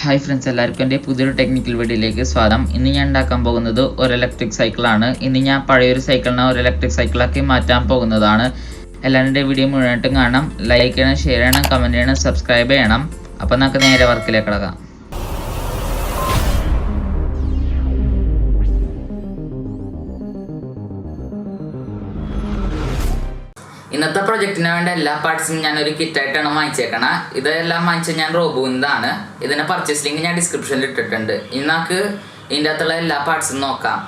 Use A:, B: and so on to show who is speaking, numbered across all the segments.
A: Hi friends, എല്ലാവർക്കും എൻ്റെ പുതിയൊരു ടെക്നിക്കൽ വീഡിയോയിലേക്ക് സ്വാഗതം. ഇന്ന് ഞാൻ ഉണ്ടാക്കാൻ പോകുന്നത് ഒരു ഇലക്ട്രിക് സൈക്കിളാണ്. ഇന്ന് ഞാൻ പഴയൊരു സൈക്കിളിനെ ഒരു ഇലക്ട്രിക് സൈക്കിളാക്കി മാറ്റാൻ പോകുന്നതാണ്. എല്ലാവരും എൻ്റെ വീഡിയോ മുഴുവനായിട്ടും കാണണം. ലൈക്ക് ചെയ്യണം, ഷെയർ ചെയ്യണം, കമൻറ്റ് ചെയ്യണം, സബ്സ്ക്രൈബ് ചെയ്യണം. അപ്പോൾ നമുക്ക് നേരെ വർക്കിലേക്ക് കിടക്കാം. ഇന്നത്തെ പ്രൊജക്റ്റിന് വേണ്ട എല്ലാ പാർട്സും ഞാൻ ഒരു കിറ്റായിട്ടാണ് വാങ്ങിച്ചേക്കണം. ഇതെല്ലാം വാങ്ങിച്ചത് ഞാൻ റോബുവിൻ്റെതാണ്. ഇതിൻ്റെ പർച്ചേസ് ലിങ്ക് ഞാൻ ഡിസ്ക്രിപ്ഷനിൽ ഇട്ടിട്ടുണ്ട്. ഇനി നമുക്ക് ഇതിൻ്റെ അകത്തുള്ള എല്ലാ പാർട്സും നോക്കാം.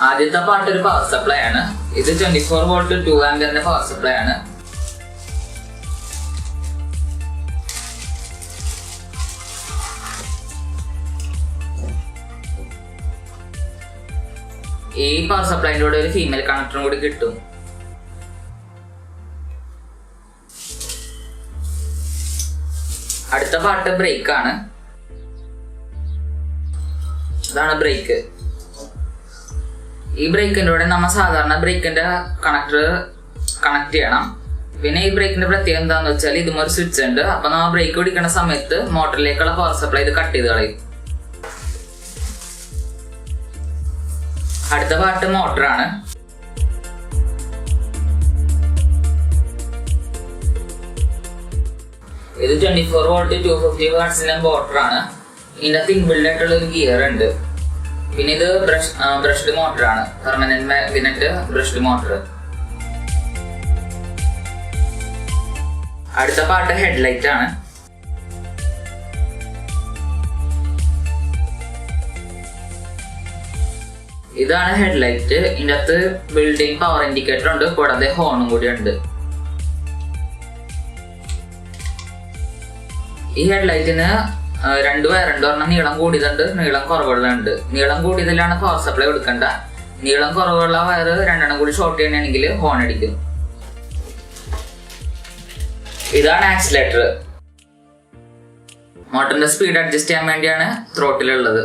A: ആദ്യത്തെ പാർട്ട് ഒരു പവർ സപ്ലൈ ആണ്. ഇത് 24 വോൾട്ട് 2 ആംപിയറിന്റെ പവർ സപ്ലൈ ആണ്. ഈ പവർ സപ്ലൈൻ്റെ കൂടെ ഒരു ഫീമെയിൽ കണക്ടറും കൂടി കിട്ടും. അടുത്ത പാർട്ട് ബ്രേക്ക് ആണ്. ഇതാണ് ബ്രേക്ക്. ഈ ബ്രേക്കിൻ്റെ കൂടെ നമ്മൾ സാധാരണ ബ്രേക്കിന്റെ കണക്ടർ കണക്ട് ചെയ്യണം. പിന്നെ ഈ ബ്രേക്കിന്റെ പ്രത്യേകത എന്താണെന്ന് വെച്ചാൽ ഇതുമൊരു സ്വിച്ച് ഉണ്ട്. അപ്പൊ നമ്മൾ ബ്രേക്ക് പിടിക്കുന്ന സമയത്ത് മോട്ടറിലേക്കുള്ള പവർ സപ്ലൈ ഇത് കട്ട് ചെയ്ത് കളയും. അടുത്ത പാർട്ട് മോട്ടറാണ്. ഇത് 24 വോൾട്ട് 250 വാട്ട്സിന്റെ മോട്ടറാണ്. ഇതിന്റെ അകത്ത് ഇൻബിൽഡ് ആയിട്ടുള്ള ഒരു ഗിയർ ഉണ്ട്. പിന്നെ ഇത് ബ്രഷ്ഡ് മോട്ടറാണ്, പെർമനന്റ് മാഗ്നറ്റ് ബ്രഷ്ഡ് മോട്ടർ. അടുത്ത പാർട്ട് ഹെഡ്ലൈറ്റ് ആണ്. ഇതാണ് ഹെഡ്ലൈറ്റ്. ഇതിൻ്റെ അകത്ത് ബിൽഡിംഗ് പവർ ഇൻഡിക്കേറ്റർ ഉണ്ട്, കൂടാതെ ഹോണും കൂടി ഉണ്ട്. ഈ ഹെഡ്ലൈറ്റിന് രണ്ട് വയറുണ്ട്. ഒരെണ്ണം നീളം കൂടിയതുണ്ട്, നീളം കുറവുള്ളതുണ്ട്. നീളം കൂടിയതിലാണ് പവർ സപ്ലൈ കൊടുക്കണ്ട. നീളം കുറവുള്ള വയറ് രണ്ടെണ്ണം കൂടി ഷോർട്ട് ചെയ്യണമെങ്കിൽ ഹോൺ അടിക്കും. ഇതാണ് ആക്സിലേറ്റർ. മോട്ടറിന്റെ സ്പീഡ് അഡ്ജസ്റ്റ് ചെയ്യാൻ വേണ്ടിയാണ് ത്രോട്ടിലുള്ളത്.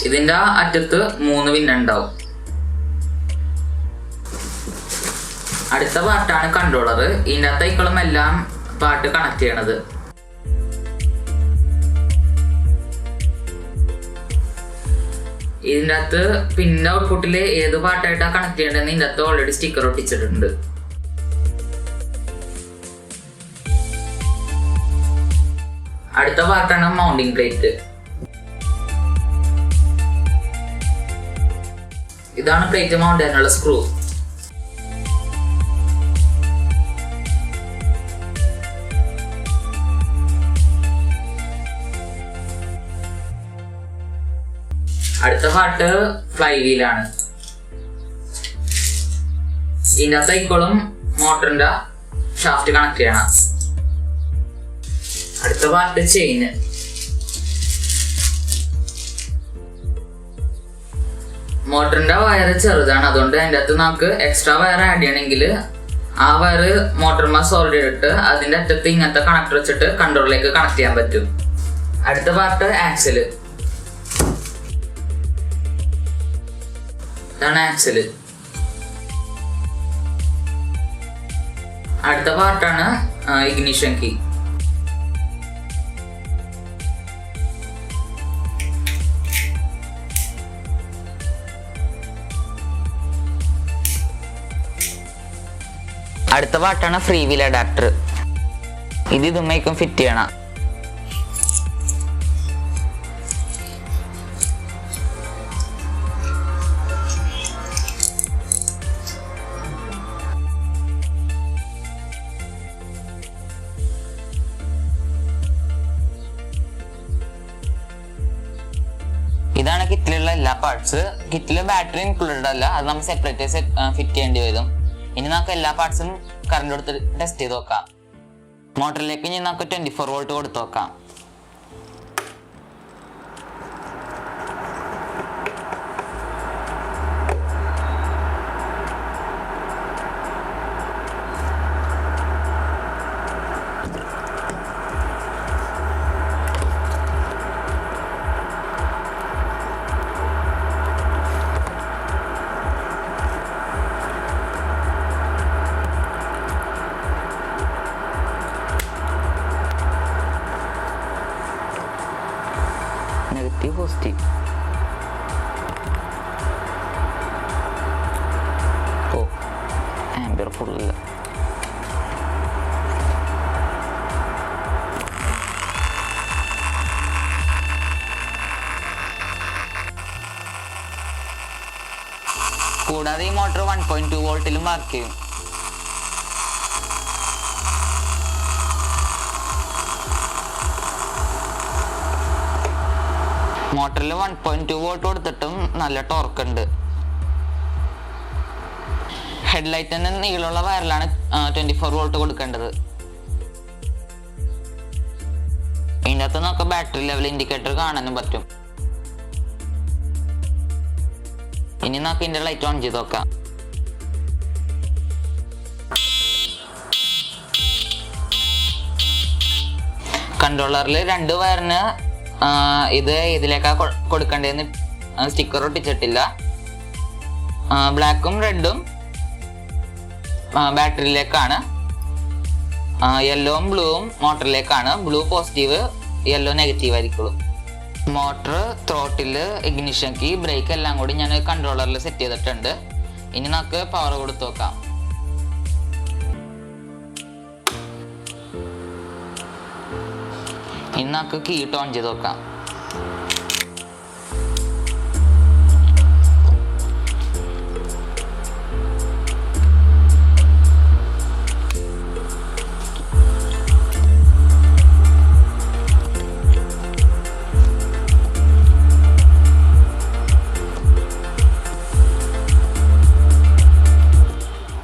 A: ഇതിന്റെ അറ്റത്ത് 3 വിന്നുണ്ടാവും. അടുത്ത പാർട്ടാണ് കൺട്രോളർ. ഇതിൻ്റെ അകത്തേക്കളും എല്ലാം പാർട്ട് കണക്ട് ചെയ്യണത്. ഇതിൻ്റെ അകത്ത് പിന്നെ ഔട്ട്പുട്ടിൽ ഏത് പാർട്ടായിട്ടാണ് കണക്ട് ചെയ്യേണ്ടതെന്ന് ഇതിൻ്റെ അകത്ത് ഓൾറെഡി സ്റ്റിക്കർ ഒട്ടിച്ചിട്ടുണ്ട്. അടുത്ത പാർട്ടാണ് മൗണ്ടിങ് പ്ലേറ്റ്. ഇതാണ് പ്ലേറ്റ് മൗണ്ട് ചെയ്യാനുള്ള സ്ക്രൂ. അടുത്ത പാർട്ട് ഫ്ലൈ വീലാണ്. ഇതിനകത്ത് ഇപ്പോഴും മോട്ടറിന്റെ ഷാഫ്റ്റ് കണക്ട് ചെയ്യണം. അടുത്ത പാർട്ട് ചെയിന്. മോട്ടറിന്റെ വയറ് ചെറുതാണ്, അതുകൊണ്ട് അതിൻ്റെ അകത്ത് നമുക്ക് എക്സ്ട്രാ വയർ ആഡ് ചെയ്യണമെങ്കിൽ ആ വയറ് മോട്ടർമാ സോൾഡ് ചെയ്തിട്ട് അതിൻ്റെ അറ്റത്ത് ഇങ്ങനത്തെ കണക്ടർ വെച്ചിട്ട് കൺട്രോളിലേക്ക് കണക്ട് ചെയ്യാൻ പറ്റും. അടുത്ത പാർട്ട് ആക്സല്. ഇതാണ് ആക്സല്. അടുത്ത പാർട്ടാണ് ഇഗ്നിഷൻ കീ. അടുത്ത പാർട്ടാണ് ഫ്രീ വീൽ അഡാപ്റ്റർ. ഇത് ഇതുമ്മേക്കും ഫിറ്റ് ചെയ്യണം. ഇതാണ് കിറ്റിലുള്ള എല്ലാ പാർട്സ്. കിറ്റില് ബാറ്ററി ഇൻക്ലൂഡഡ് അല്ല, അത് നമ്മൾ സെപ്പറേറ്റ് ഫിറ്റ് ചെയ്യേണ്ടി വരും. ഇനി നമുക്ക് എല്ലാ പാർട്സും കറണ്ട് കൊടുത്ത് ടെസ്റ്റ് ചെയ്ത് നോക്കാം. മോട്ടറിലേക്ക് ഇനി നമുക്ക് 24 വോൾട്ട് കൊടുത്ത് നോക്കാം. Negative positive. ഓ ആംബിയർ ഫുള്ളില്ല. കൂടാതെ ഈ മോട്ടർ 1.2 വോൾട്ടിലും വർക്ക് ചെയ്യും. മോട്ടറിൽ 1.2 വോൾട്ട് കൊടുത്തിട്ടും നല്ല ടോർക്ക് ഉണ്ട്. ഹെഡ്ലൈറ്റിന് നീളമുള്ള വയറിലാണ് 24 വോൾട്ട് കൊടുക്കേണ്ടത്. ഇതിൻ്റെ അകത്ത് നമുക്ക് ബാറ്ററി ലെവൽ ഇൻഡിക്കേറ്റർ കാണാനും പറ്റും. ഇനി നമുക്ക് ഇതിൻ്റെ ലൈറ്റ് ഓൺ ചെയ്ത് നോക്കാം. കൺട്രോളറിൽ 2 വയറിന് ഇത് ഇതിലേക്കാ കൊടുക്കേണ്ടതെന്ന് സ്റ്റിക്കർ ഒട്ടിച്ചിട്ടില്ല. ബ്ലാക്കും റെഡും ബാറ്ററിയിലേക്കാണ്, യെല്ലോവും ബ്ലൂവും മോട്ടറിലേക്കാണ്. ബ്ലൂ പോസിറ്റീവ്, യെല്ലോ നെഗറ്റീവ് ആയിരിക്കുള്ളൂ. Motor, throttle, ignition key, brake എല്ലാം കൂടി ഞാൻ കൺട്രോളറിൽ സെറ്റ് ചെയ്തിട്ടുണ്ട്. ഇനി നമുക്ക് പവർ കൊടുത്ത് നോക്കാം. ഇനി നമുക്ക് കീ ഓൺ ചെയ്ത് നോക്കാം.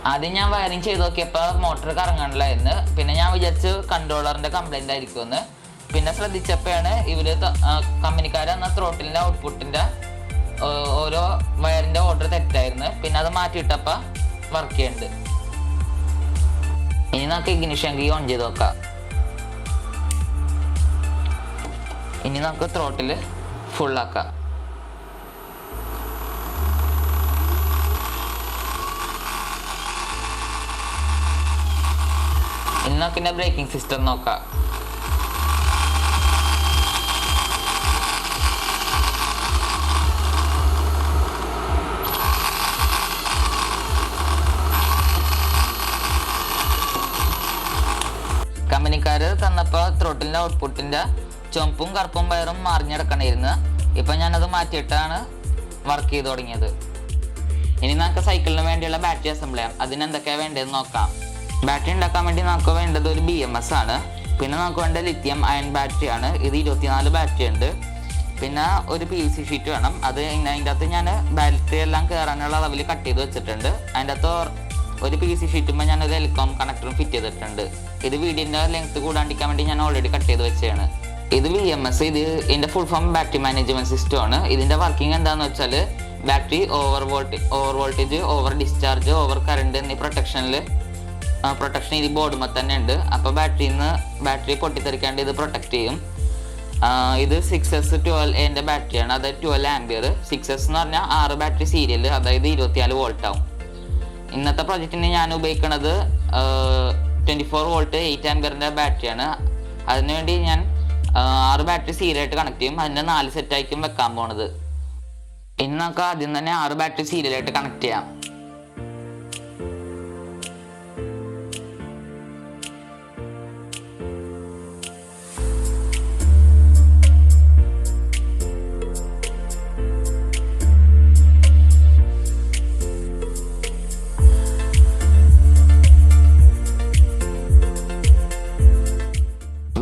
A: ആദ്യം ഞാൻ വയറിങ് ചെയ്ത് നോക്കിയപ്പോൾ മോട്ടർ കറങ്ങണില്ലായിരുന്നു. പിന്നെ ഞാൻ വിചാരിച്ചു കൺട്രോളറിന്റെ കംപ്ലൈന്റ് ആയിരിക്കുമെന്ന്. പിന്നെ ശ്രദ്ധിച്ചപ്പോഴാണ് ഇവര് കമ്പനിക്കാർ എന്ന ത്രോട്ടിലിന്റെ ഔട്ട്പുട്ടിന്റെ ഓരോ വയറിന്റെ ഓർഡർ തെറ്റായിരുന്നു. പിന്നെ അത് മാറ്റിയിട്ടപ്പോൾ വർക്ക് ചെയ്യുന്നുണ്ട്. ഇനി നമുക്ക് ഇഗ്നിഷൻ കീ ഓൺ ചെയ്ത് നോക്കാം. ഇനി നമുക്ക് ത്രോട്ടിൽ ഫുള്ളാക്കാം. ഇനി നമുക്ക് ബ്രേക്കിംഗ് സിസ്റ്റം നോക്കാം. കമ്പനിക്കാർ തന്നപ്പോൾ ത്രോട്ടിലിന്റെ ഔട്ട്പുട്ടിന്റെ ചുവപ്പും കറുപ്പും വയറും മറിഞ്ഞെടുക്കണമായിരുന്നു. ഇപ്പം ഞാനത് മാറ്റിയിട്ടാണ് വർക്ക് ചെയ്ത് തുടങ്ങിയത്. ഇനി നമുക്ക് സൈക്കിളിന് വേണ്ടിയുള്ള ബാറ്ററി അസംബിൾ ചെയ്യാം. അതിനെന്തൊക്കെയാണ് വേണ്ടതെന്ന് നോക്കാം. ബാറ്ററി ഉണ്ടാക്കാൻ വേണ്ടി നമുക്ക് വേണ്ടത് ഒരു BMS ആണ്. പിന്നെ നമുക്ക് വേണ്ട ലിഥിയം അയൺ ബാറ്ററി ആണ്. ഇത് 24 ബാറ്ററി ഉണ്ട്. പിന്നെ ഒരു PVC ഷീറ്റ് വേണം. അത് അതിൻ്റെ അകത്ത് ഞാൻ ബാറ്ററി എല്ലാം കയറാനുള്ള അളവിൽ കട്ട് ചെയ്ത് വെച്ചിട്ടുണ്ട്. അതിൻ്റെ അകത്ത് ഒരു PVC ഷീറ്റുമ്പോൾ ഞാനൊരു ടെലികോം കണക്ടറും ഫിറ്റ് ചെയ്തിട്ടുണ്ട്. ഇത് വീഡിയോൻ്റെ ലെങ്ത്ത് കൂടാണ്ടിരിക്കാൻ വേണ്ടി ഞാൻ ഓൾറെഡി കട്ട് ചെയ്ത് വെച്ചതാണ്. ഇത് BMS, ഇതിൻ്റെ full form battery management system ആണ്. ഇതിൻ്റെ വർക്കിംഗ് എന്താണെന്ന് വെച്ചാൽ battery over voltage, over discharge, over current എന്നീ പ്രൊട്ടക്ഷൻ ഈ ബോർഡുമ്പോൾ തന്നെ ഉണ്ട്. അപ്പോൾ ബാറ്ററി പൊട്ടിത്തെറിക്കാണ്ട് ഇത് പ്രൊട്ടക്ട് ചെയ്യും. ഇത് 6S12A ബാറ്ററിയാണ്. അതായത് 12 ആംബിയർ. 6S എന്ന് പറഞ്ഞാൽ 6 ബാറ്ററി സീരിയൽ, അതായത് 24 വോൾട്ട് ആവും. ഇന്നത്തെ പ്രൊജക്റ്റിന് ഞാൻ ഉപയോഗിക്കുന്നത് 24 വോൾട്ട് 8 ആംബിയറിൻ്റെ ബാറ്ററിയാണ്. അതിനുവേണ്ടി ഞാൻ 6 ബാറ്ററി സീരിയലായിട്ട് കണക്ട് ചെയ്യും. അതിൻ്റെ 4 സെറ്റായിരിക്കും വെക്കാൻ പോണത്. ഇനി നമുക്ക് ആദ്യം തന്നെ 6 ബാറ്ററി സീരിയലായിട്ട് കണക്ട് ചെയ്യാം.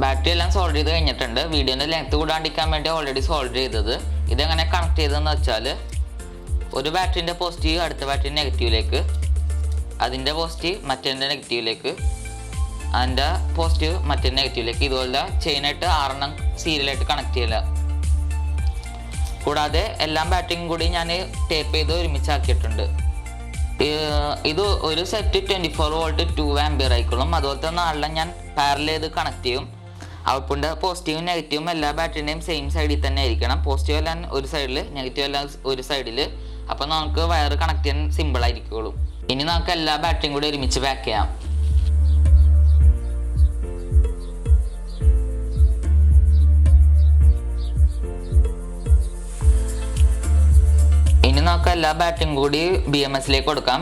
A: ബാറ്ററി എല്ലാം സോൾഡർ ചെയ്ത് കഴിഞ്ഞിട്ടുണ്ട്. വീഡിയോൻ്റെ ലെങ്ത്ത് കൂടാണ്ടിരിക്കാൻ വേണ്ടി ഓൾറെഡി സോൾഡർ ചെയ്തത്. ഇതെങ്ങനെ കണക്ട് ചെയ്തതെന്ന് വെച്ചാൽ ഒരു ബാറ്ററിൻ്റെ പോസിറ്റീവ് അടുത്ത ബാറ്ററി നെഗറ്റീവിലേക്ക്, അതിൻ്റെ പോസിറ്റീവ് മറ്റേ നെഗറ്റീവിലേക്ക്, അതിൻ്റെ പോസിറ്റീവ് മറ്റേ നെഗറ്റീവിലേക്ക്, ഇതുപോലെ ചെയിനായിട്ട് 6 സീരിയലായിട്ട് കണക്ട് ചെയ്യില്ല. കൂടാതെ എല്ലാ ബാറ്ററിയും കൂടി ഞാൻ ടേപ്പ് ചെയ്ത് ഒരുമിച്ചാക്കിയിട്ടുണ്ട്. ഇത് ഒരു സെറ്റ് 24 വോൾട്ട് 2 ആംബിയർ ആയിക്കോളും. അതുപോലത്തെ 4 ഞാൻ പാരലൽ ചെയ്ത് കണക്ട് ചെയ്യും. ഔട്ട്പുട്ടിൻ്റെ പോസിറ്റീവും നെഗറ്റീവും എല്ലാ ബാറ്ററിൻ്റെയും സെയിം സൈഡിൽ തന്നെ ആയിരിക്കണം. പോസിറ്റീവ് എല്ലാം ഒരു സൈഡിൽ, നെഗറ്റീവ് എല്ലാം ഒരു സൈഡിൽ. അപ്പോൾ നമുക്ക് വയർ കണക്ട് ചെയ്യാൻ സിമ്പിൾ ആയിരിക്കുള്ളൂ. ഇനി നമുക്ക് എല്ലാ ബാറ്ററിയും കൂടി ഒരുമിച്ച് പാക്ക് ചെയ്യാം. നമുക്ക് എല്ലാ ബാറ്ററിയും കൂടി BMSലേക്ക് കൊടുക്കാം.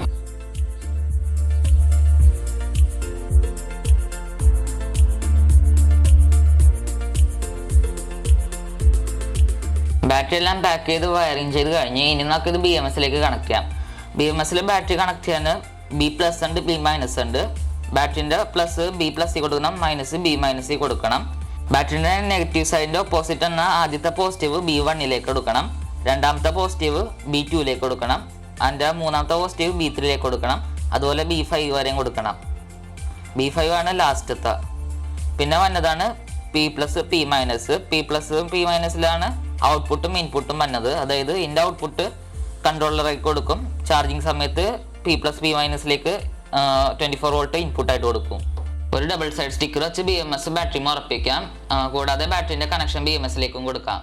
A: ബാറ്ററി എല്ലാം പാക്ക് ചെയ്ത് വയറിങ് ചെയ്ത് കഴിഞ്ഞ് ഇനി നമുക്ക് ഇത് BMSലേക്ക് കണക്ട് ചെയ്യാം. BMSൽ ബാറ്ററി കണക്ട് ചെയ്യാൻ B+ ഉണ്ട് B- ഉണ്ട്. ബാറ്ററിൻ്റെ പ്ലസ് B+ കൊടുക്കണം, മൈനസ് B- കൊടുക്കണം. ബാറ്ററിൻ്റെ നെഗറ്റീവ് സൈഡിൻ്റെ ഓപ്പോസിറ്റ് എന്ന ആദ്യത്തെ പോസിറ്റീവ് B1ലേക്ക് കൊടുക്കണം, രണ്ടാമത്തെ പോസിറ്റീവ് B2ലേക്ക് കൊടുക്കണം, അതിൻ്റെ മൂന്നാമത്തെ പോസിറ്റീവ് B3ലേക്ക് കൊടുക്കണം, അതുപോലെ B5 വരെയും കൊടുക്കണം. B5 ആണ് ലാസ്റ്റത്തെ. പിന്നെ വന്നതാണ് P+, P-. P+, P- ഔട്ട്പുട്ടും ഇൻപുട്ടും വന്നത്. അതായത് ഇതിൻ്റെ ഔട്ട്പുട്ട് കൺട്രോളറായി കൊടുക്കും, ചാർജിങ് സമയത്ത് P+, P-ലേക്ക് 24 വോൾട്ട് ഇൻപുട്ടായിട്ട് കൊടുക്കും. ഒരു ഡബിൾ സൈഡ് സ്റ്റിക്കർ വെച്ച് BMS ബാറ്ററി ഉറപ്പിക്കാം. കൂടാതെ ബാറ്ററിൻ്റെ കണക്ഷൻ BMSലേക്കും കൊടുക്കാം.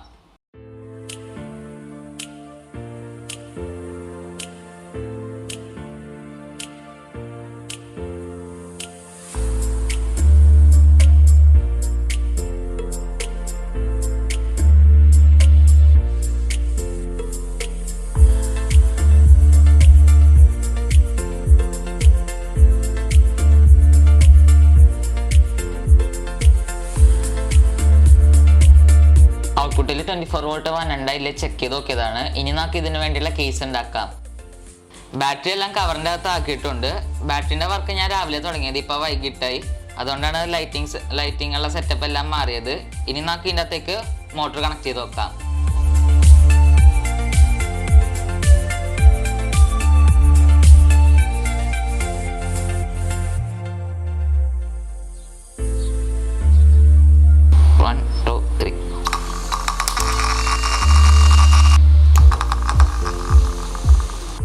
A: ഔട്ട്പുട്ടിൽ 24 വോൾട്ട് വന്നില്ല ചെക്ക് ചെയ്ത് നോക്കിയതാണ്. ഇനി നമുക്ക് ഇതിന് വേണ്ടിയുള്ള കേസ് ഉണ്ടാക്കാം. ബാറ്ററി എല്ലാം കവറിൻ്റെ അകത്ത് ആക്കിയിട്ടുണ്ട്. ബാറ്ററിൻ്റെ വർക്ക് ഞാൻ രാവിലെ തുടങ്ങിയത്, ഇപ്പോൾ വൈകിട്ടായി. അതുകൊണ്ടാണ് ലൈറ്റിംഗ് ഉള്ള സെറ്റപ്പ് എല്ലാം മാറിയത്. ഇനി നമുക്ക് ഇതിൻ്റെ അകത്തേക്ക് മോട്ടർ കണക്ട് ചെയ്ത് നോക്കാം.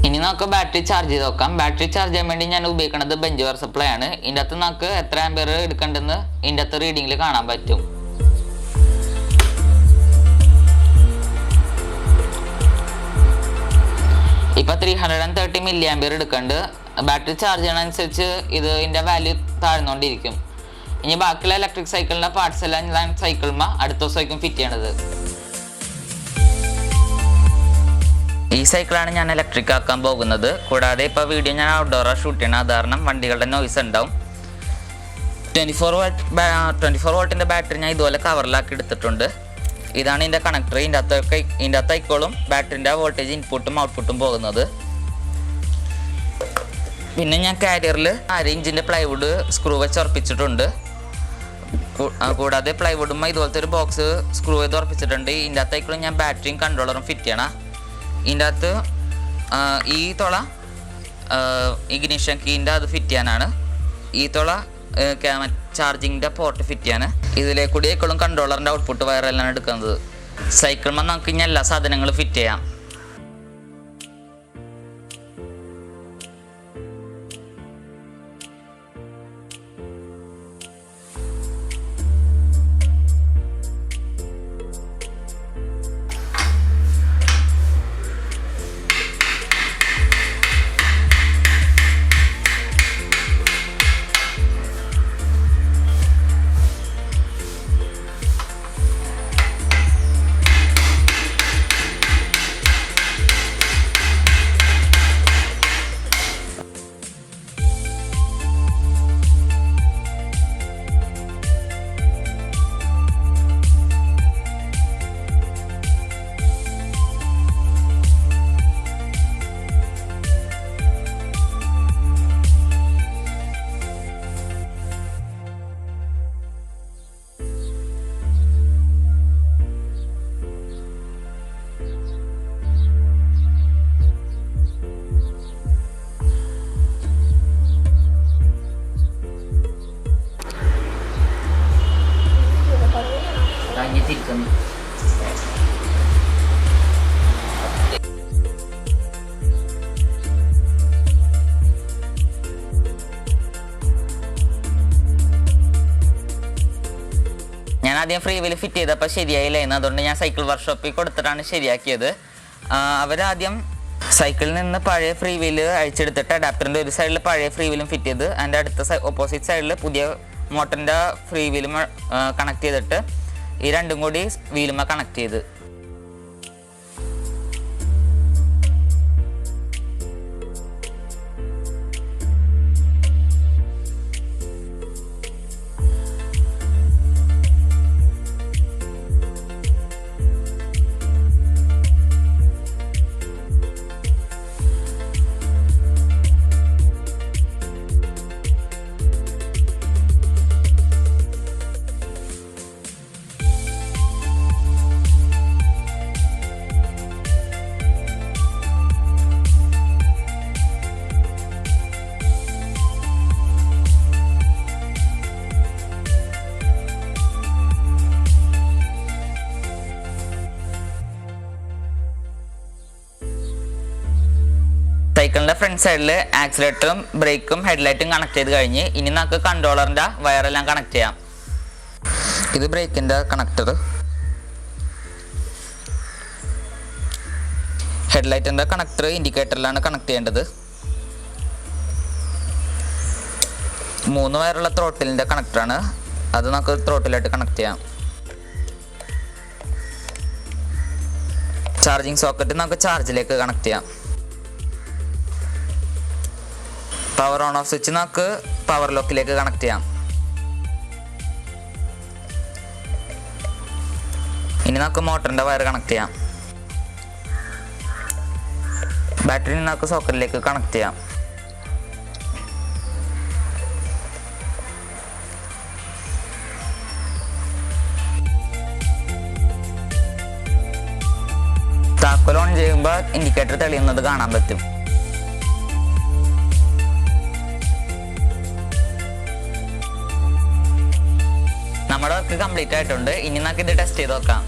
A: ഇനി നമുക്ക് ബാറ്ററി ചാർജ് ചെയ്ത് നോക്കാം. ബാറ്ററി ചാർജ് ചെയ്യാൻ വേണ്ടി ഞാൻ ഉപയോഗിക്കുന്നത് ബെഞ്ച് പവർ സപ്ലൈ ആണ്. ഇതിൻ്റെ അകത്ത് നമുക്ക് എത്ര ആംപിയർ എടുക്കേണ്ടെന്ന് ഇതിൻ്റെ അകത്ത് റീഡിങ്ങിൽ കാണാൻ പറ്റും. ഇപ്പം 330 മില്ലി ആംപിയർ എടുക്കുന്നുണ്ട്. ബാറ്ററി ചാർജ് ചെയ്യണനുസരിച്ച് ഇതിൻ്റെ വാല്യൂ താഴ്ന്നുകൊണ്ടിരിക്കും. ഇനി ബാക്കിയുള്ള ഇലക്ട്രിക് സൈക്കിളിൻ്റെ പാർട്സ് എല്ലാം ഞാൻ സൈക്കിളിന്മ അടുത്ത ദിവസമായിരിക്കും ഫിറ്റ് ചെയ്യണത്. ഈ സൈക്കിളാണ് ഞാൻ ഇലക്ട്രിക് ആക്കാൻ പോകുന്നത്. കൂടാതെ ഇപ്പോൾ വീഡിയോ ഞാൻ ഔട്ട്ഡോറാണ് ഷൂട്ട് ചെയ്യണം, അത് കാരണം വണ്ടികളുടെ നോയ്സ് ഉണ്ടാവും. 24 വോൾട്ടിൻ്റെ ബാറ്ററി ഞാൻ ഇതുപോലെ കവറിലാക്കി എടുത്തിട്ടുണ്ട്. ഇതാണ് ഇതിൻ്റെ കണക്ടർ. ഇതിൻ്റെ അകത്തേക്കോളും ബാറ്ററിൻ്റെ വോൾട്ടേജ് ഇൻപുട്ടും ഔട്ട്പുട്ടും പോകുന്നത്. പിന്നെ ഞാൻ കാരിയറിൽ 1/2 ഇഞ്ചിൻ്റെ പ്ലൈവുഡ് സ്ക്രൂ വെച്ച് ഉറപ്പിച്ചിട്ടുണ്ട്. കൂടാതെ പ്ലൈവുഡും ഇതുപോലത്തെ ഒരു ബോക്സ് സ്ക്രൂ ചെയ്ത് ഉറപ്പിച്ചിട്ടുണ്ട്. ഇതിൻ്റെ അകത്തേക്കോളും ഞാൻ ബാറ്ററിയും കൺട്രോളറും ഫിറ്റ് ചെയ്യണം. ഇതിൻ്റെ അകത്ത് ഈ തുള ഇഗ്നിഷൻ കീൻ്റെ അത് ഫിറ്റ് ചെയ്യാനാണ്. ഈ തുള ചാർജിങ്ങിൻ്റെ പോർട്ട് ഫിറ്റ് ചെയ്യാൻ. ഇതിലേക്കൂടി ആയിക്കോളും കൺട്രോളറിൻ്റെ ഔട്ട്പുട്ട് വയറെല്ലാം എടുക്കുന്നത്. സൈക്കിളിന്മേൽ നമുക്ക് ഇനി എല്ലാ സാധനങ്ങളും ഫിറ്റ് ചെയ്യാം. തിരിക്കുന്നു. ഞാൻ ആദ്യം ഫ്രീ വീൽ ഫിറ്റ് ചെയ്തപ്പോൾ ശരിയായില്ലായിരുന്നു. അതുകൊണ്ട് ഞാൻ സൈക്കിൾ വർക്ക്ഷോപ്പിൽ കൊടുത്തിട്ടാണ് ശരിയാക്കിയത്. അവരാദ്യം സൈക്കിളിൽ നിന്ന് പഴയ ഫ്രീ വീല് അഴിച്ചെടുത്തിട്ട് അഡാപ്റ്ററിൻ്റെ ഒരു സൈഡിൽ പഴയ ഫ്രീ വീലും ഫിറ്റ് ചെയ്ത് അതിൻ്റെ അടുത്ത ഓപ്പോസിറ്റ് സൈഡിൽ പുതിയ മോട്ടറിൻ്റെ ഫ്രീ വീലും കണക്ട് ചെയ്തിട്ട് ഈ രണ്ടും കൂടി വീലുമ കണക്ട് ചെയ്ത് ഫ്രണ്ട് സൈഡിൽ ആക്സിലേറ്ററും ബ്രേക്കും ഹെഡ്ലൈറ്റും കണക്ട് ചെയ്ത് കഴിഞ്ഞ് ഇനി നമുക്ക് കൺട്രോളറിൻ്റെ വയറെല്ലാം കണക്ട് ചെയ്യാം. ഇത് ബ്രേക്കിൻ്റെ കണക്ടർ, ഹെഡ്ലൈറ്റിൻ്റെ കണക്ടർ ഇൻഡിക്കേറ്ററിലാണ് കണക്ട് ചെയ്യേണ്ടത്. 3 വയറുള്ള ത്രോട്ടിലിൻ്റെ കണക്ടറാണ്, അത് നമുക്ക് ത്രോട്ടിലായിട്ട് കണക്ട് ചെയ്യാം. ചാർജിങ് സോക്കറ്റ് നമുക്ക് ചാർജിലേക്ക് കണക്ട് ചെയ്യാം. പവർ ഓൺ ഓഫ് സ്വിച്ച് നമുക്ക് പവർ ലോക്കിലേക്ക് കണക്ട് ചെയ്യാം. ഇനി നമുക്ക് മോട്ടറിൻ്റെ വയർ കണക്ട് ചെയ്യാം. ബാറ്ററി നമുക്ക് സോക്കറ്റിലേക്ക് കണക്ട് ചെയ്യാം. താക്കോൽ ഓൺ ചെയ്യുമ്പോൾ ഇൻഡിക്കേറ്റർ തെളിയുന്നത് കാണാൻ പറ്റും. നമ്മുടെ വർക്ക് കംപ്ലീറ്റ് ആയിട്ടുണ്ട്. ഇനി നമുക്ക് ഇത് ടെസ്റ്റ് ചെയ്ത് നോക്കാം.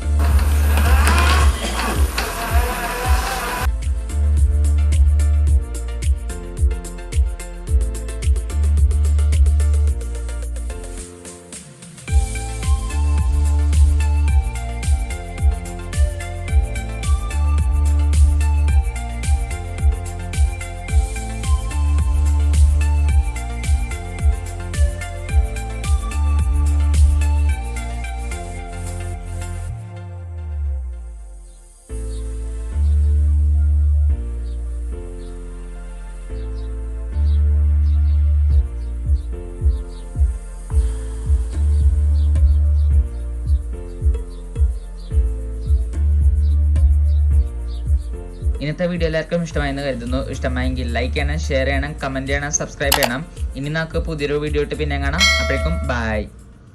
A: ഇന്നത്തെ വീഡിയോ എല്ലാവർക്കും ഇഷ്ടമായെന്ന് കരുതുന്നു. ഇഷ്ടമായെങ്കിൽ ലൈക്ക് ചെയ്യണം, ഷെയർ ചെയ്യണം, കമൻറ്റ് ചെയ്യണം, സബ്സ്ക്രൈബ് ചെയ്യണം. ഇനി നമുക്ക് പുതിയൊരു വീഡിയോ ഇട്ട് പിന്നെ കാണാം. അപ്പോഴേക്കും ബൈ.